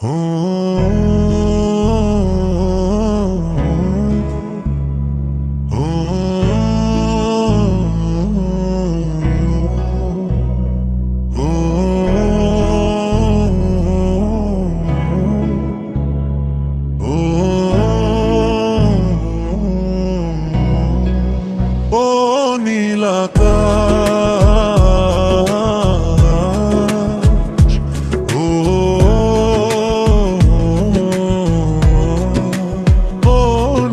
নীল আকাশ, ও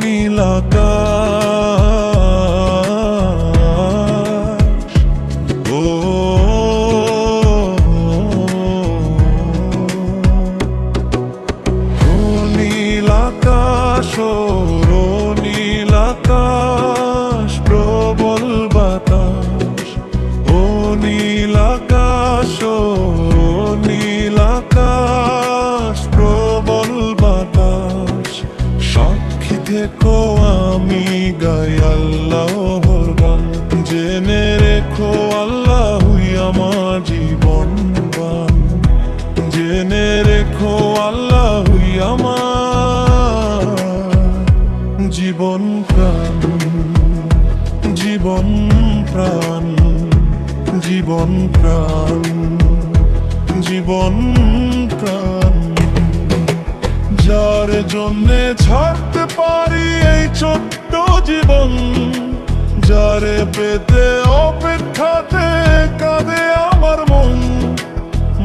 নীল আকাশ, ও নীল আকাশ, ও নীল আকাশ, প্রবল বাতাস, ও নীল আকাশ, ও নীল আকাশ, প্রবল বাতাস, সাক্ষী থেকো আমি গাই আল্লাহর গান, জেনে রেখো আল্লাহই আমার জীবন গান, জেনে রেখো আল্লাহই আমার জীবন প্রাণ, জীবন প্রাণ, জীবন প্রাণ, জীবন প্রাণ, যার জন্যে ছাড়তে পারি এই ছোট্ট জীবন, যারে পেতে অপেক্ষাতে কাঁদে আমার মন,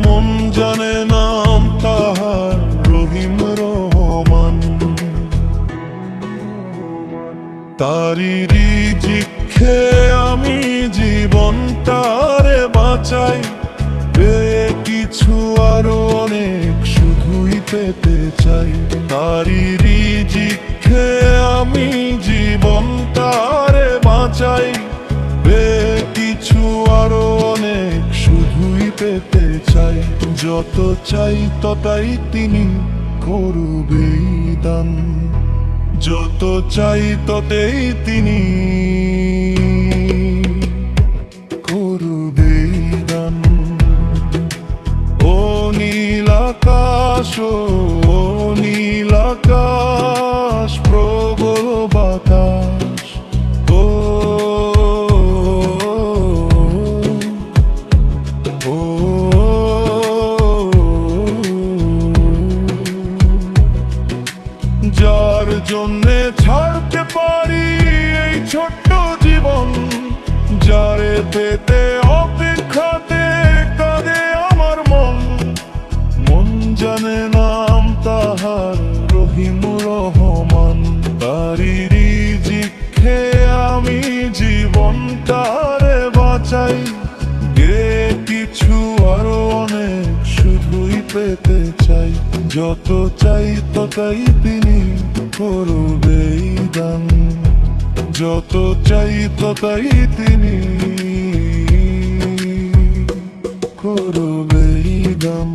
মন জানে নাম তাহার রহিম রহমান, তারি রিজিক খেয়ে আমি জীবনটারে বাঁচাই, পেয়ে কিছু আরো অনেক শুধুই পেতে চাই, তারি রিজিক খেয়ে আমি জীবনটারে বাঁচাই, পেয়ে কিছু আরো অনেক শুধুই পেতে চাই, যত চাই ততাই তিনি করবেই দান, যত চাই ততেই তিনি করবেই দান। ও নীল আকাশ, ও নীল আকাশ, প্রবল বাতাস, ও যার জন্যে ছাড়তে পারি এই ছোট্ট জীবন, যারে পেতে অপেক্ষাতে কাঁদে আমার মন, মন জানে নাম তাহার রহিম রহমান, তারি রিজিক খেয়ে আমি জীবনটারে বাঁচাই, গে কিছু আরো অনেক শুধুই পেতে চাই, যত চাই ততাই তিনি করবেই দান, যত চাই ততাই তিনি করবেই দান।